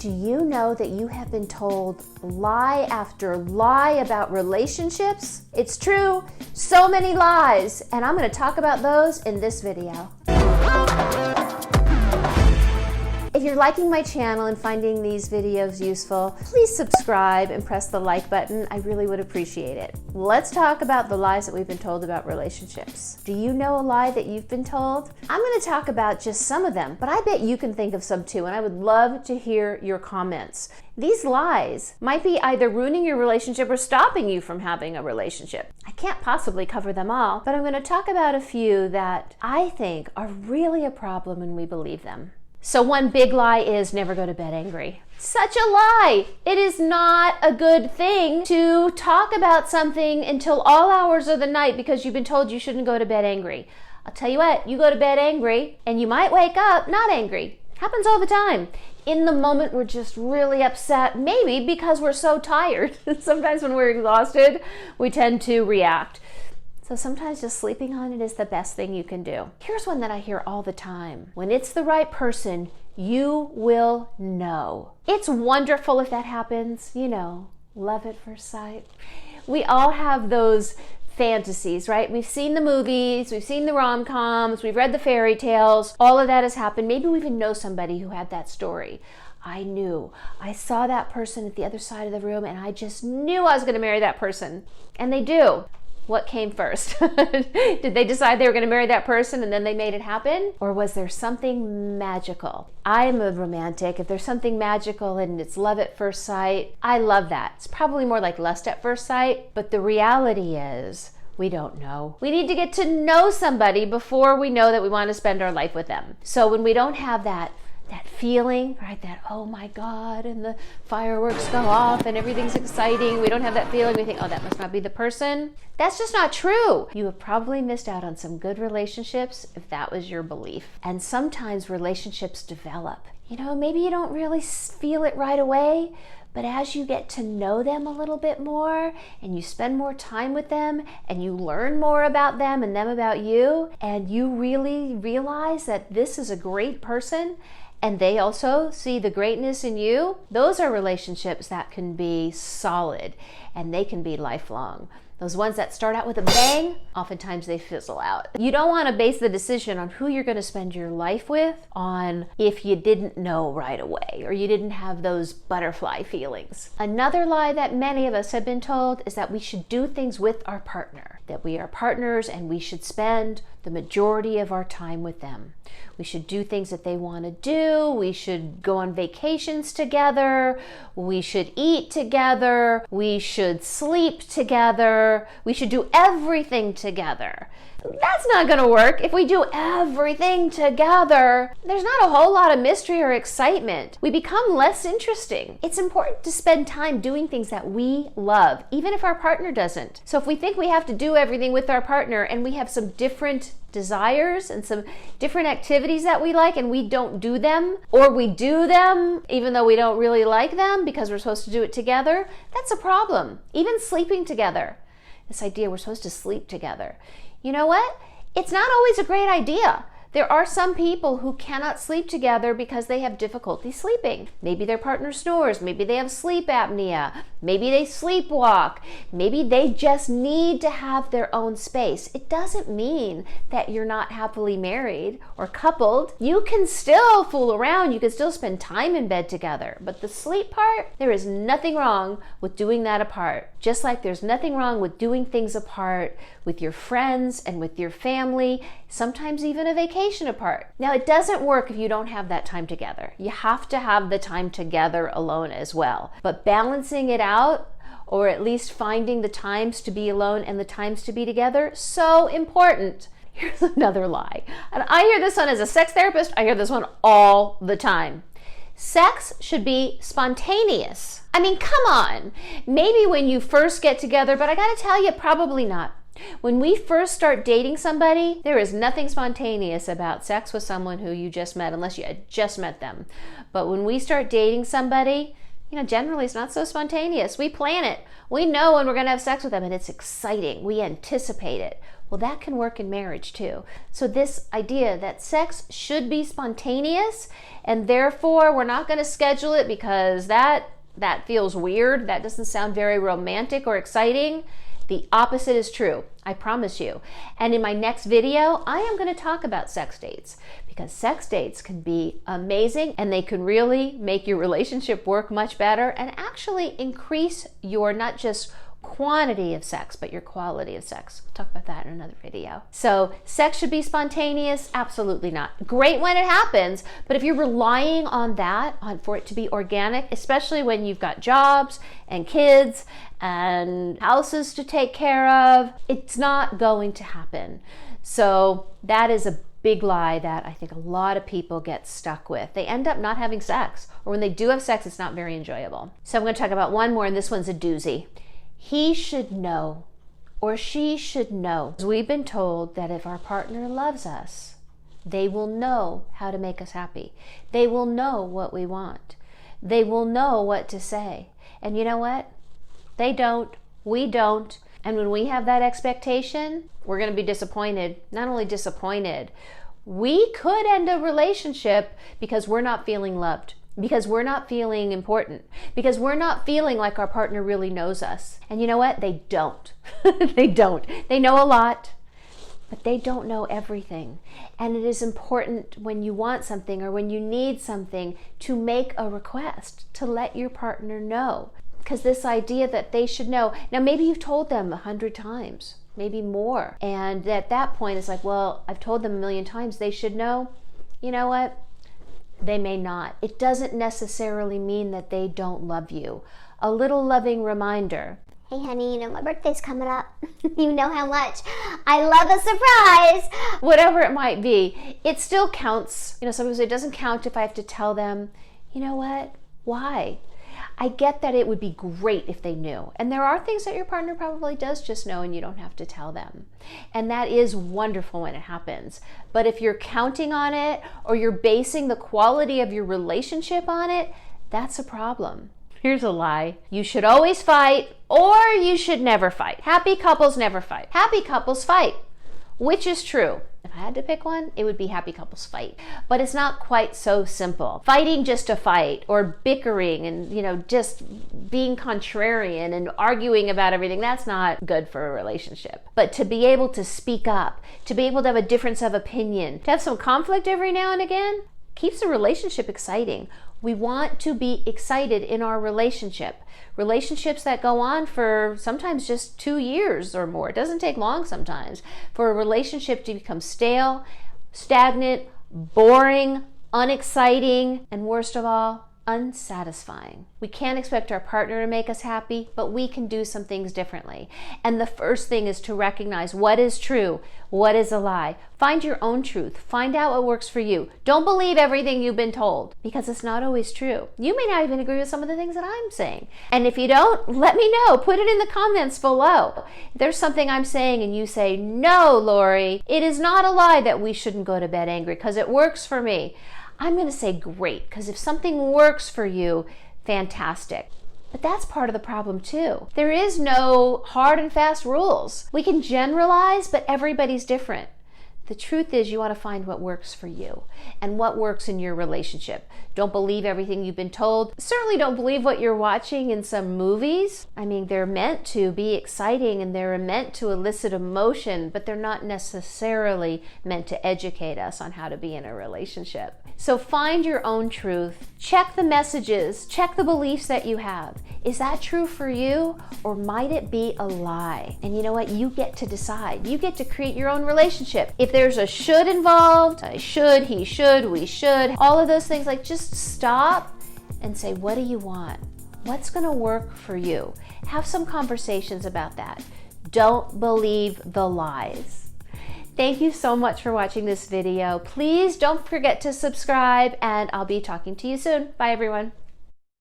Do you know that you have been told lie after lie about relationships? It's true, so many lies, and I'm going to talk about those in this video. If you're liking my channel and finding these videos useful, please subscribe and press the like button. I really would appreciate it. Let's talk about the lies that we've been told about relationships. Do you know a lie that you've been told? I'm going to talk about just some of them, but I bet you can think of some too, and I would love to hear your comments. These lies might be either ruining your relationship or stopping you from having a relationship. I can't possibly cover them all, but I'm going to talk about a few that I think are really a problem when we believe them. So one big lie is never go to bed angry. Such a lie. It is not a good thing to talk about something until all hours of the night because you've been told you shouldn't go to bed angry. I'll tell you what, you go to bed angry and you might wake up not angry. Happens all the time. In the moment, we're just really upset, maybe because we're so tired. Sometimes when we're exhausted, we tend to react. So sometimes just sleeping on it is the best thing you can do. Here's one that I hear all the time. When it's the right person, you will know. It's wonderful if that happens, you know, love at first sight. We all have those fantasies, right? We've seen the movies, we've seen the rom-coms, we've read the fairy tales. All of that has happened. Maybe we even know somebody who had that story. I saw that person at the other side of the room and I just knew I was going to marry that person. And they do. What came first? Did they decide they were going to marry that person and then they made it happen? Or was there something magical? I'm a romantic. If there's something magical and it's love at first sight, I love that. It's probably more like lust at first sight, but the reality is we don't know. We need to get to know somebody before we know that we want to spend our life with them. So when we don't have that feeling, right, that oh my God, and the fireworks go off and everything's exciting, we don't have that feeling, we think, oh, that must not be the person. That's just not true. You have probably missed out on some good relationships if that was your belief. And sometimes relationships develop. You know, maybe you don't really feel it right away, but as you get to know them a little bit more and you spend more time with them and you learn more about them and them about you, and you really realize that this is a great person and they also see the greatness in you, those are relationships that can be solid and they can be lifelong. Those ones that start out with a bang, oftentimes they fizzle out. You don't want to base the decision on who you're going to spend your life with on if you didn't know right away or you didn't have those butterfly feelings. Another lie that many of us have been told is that we should do things with our partner, that we are partners and we should spend the majority of our time with them. We should do things that they want to do. We should go on vacations together. We should eat together. We should sleep together. We should do everything together. That's not going to work. If we do everything together, there's not a whole lot of mystery or excitement. We become less interesting. It's important to spend time doing things that we love, even if our partner doesn't. So if we think we have to do everything with our partner and we have some different desires and some different activities that we like and we don't do them, or we do them even though we don't really like them because we're supposed to do it together, that's a problem. Even sleeping together. This idea we're supposed to sleep together. You know what? It's not always a great idea. There are some people who cannot sleep together because they have difficulty sleeping. Maybe their partner snores. Maybe they have sleep apnea. Maybe they sleepwalk. Maybe they just need to have their own space. It doesn't mean that you're not happily married or coupled. You can still fool around. You can still spend time in bed together. But the sleep part, there is nothing wrong with doing that apart. Just like there's nothing wrong with doing things apart with your friends and with your family, sometimes even a vacation apart. Now, it doesn't work if you don't have that time together. You have to have the time together alone as well. But balancing it out, or at least finding the times to be alone and the times to be together, so important. Here's another lie. And I hear this one as a sex therapist. I hear this one all the time. Sex should be spontaneous. I mean, come on. Maybe when you first get together, but I gotta tell you, probably not. When we first start dating somebody, there is nothing spontaneous about sex with someone who you just met, unless you had just met them. But when we start dating somebody, generally it's not so spontaneous. We plan it. We know when we're going to have sex with them and it's exciting. We anticipate it. Well, that can work in marriage too. So this idea that sex should be spontaneous and therefore we're not going to schedule it because that feels weird, that doesn't sound very romantic or exciting. The opposite is true, I promise you. And in my next video, I am going to talk about sex dates, because sex dates can be amazing and they can really make your relationship work much better and actually increase your not just quantity of sex, but your quality of sex. We'll talk about that in another video. So sex should be spontaneous? Absolutely not. Great when it happens, but if you're relying on that, for it to be organic, especially when you've got jobs and kids and houses to take care of, it's not going to happen. So that is a big lie that I think a lot of people get stuck with. They end up not having sex, or when they do have sex, it's not very enjoyable. So I'm going to talk about one more, and this one's a doozy. He should know, or she should know. We've been told that if our partner loves us, they will know how to make us happy. They will know what we want. They will know what to say. And you know what? They don't. We don't. And when we have that expectation, we're going to be disappointed. Not only disappointed, we could end a relationship because we're not feeling loved, because we're not feeling important, because we're not feeling like our partner really knows us. And you know what? They don't. They don't. They know a lot, but they don't know everything. And it is important when you want something or when you need something to make a request, to let your partner know. Because this idea that they should know, now maybe you've told them 100 times, maybe more. And at that point it's like, well, I've told them 1,000,000 times, they should know. You know what? They may not. It doesn't necessarily mean that they don't love you. A little loving reminder. Hey honey, my birthday's coming up. You know how much I love a surprise. Whatever it might be, it still counts. Sometimes it doesn't count if I have to tell them, you know what? Why? I get that it would be great if they knew. And there are things that your partner probably does just know and you don't have to tell them. And that is wonderful when it happens. But if you're counting on it or you're basing the quality of your relationship on it, that's a problem. Here's a lie. You should always fight or you should never fight. Happy couples never fight. Happy couples fight. Which is true? If I had to pick one, it would be happy couples fight. But it's not quite so simple. Fighting just to fight, or bickering and just being contrarian and arguing about everything, that's not good for a relationship. But to be able to speak up, to be able to have a difference of opinion, to have some conflict every now and again, keeps a relationship exciting. We want to be excited in our relationship. Relationships that go on for sometimes just 2 years or more. It doesn't take long sometimes for a relationship to become stale, stagnant, boring, unexciting, and worst of all, unsatisfying. We can't expect our partner to make us happy, but we can do some things differently. And the first thing is to recognize what is true, what is a lie. Find your own truth. Find out what works for you. Don't believe everything you've been told, because it's not always true. You may not even agree with some of the things that I'm saying. And if you don't, let me know. Put it in the comments below. If there's something I'm saying and you say, no, Lori, it is not a lie that we shouldn't go to bed angry because it works for me, I'm going to say great, because if something works for you, fantastic. But that's part of the problem too. There is no hard and fast rules. We can generalize, but everybody's different. The truth is, you want to find what works for you and what works in your relationship. Don't believe everything you've been told. Certainly don't believe what you're watching in some movies. I mean, they're meant to be exciting and they're meant to elicit emotion, but they're not necessarily meant to educate us on how to be in a relationship. So find your own truth. Check the messages. Check the beliefs that you have. Is that true for you, or might it be a lie? And you know what? You get to decide. You get to create your own relationship. If there's a should involved, I should, he should, we should, all of those things, like, just stop and say, what do you want? What's going to work for you? Have some conversations about that. Don't believe the lies. Thank you so much for watching this video. Please don't forget to subscribe, and I'll be talking to you soon. Bye, everyone.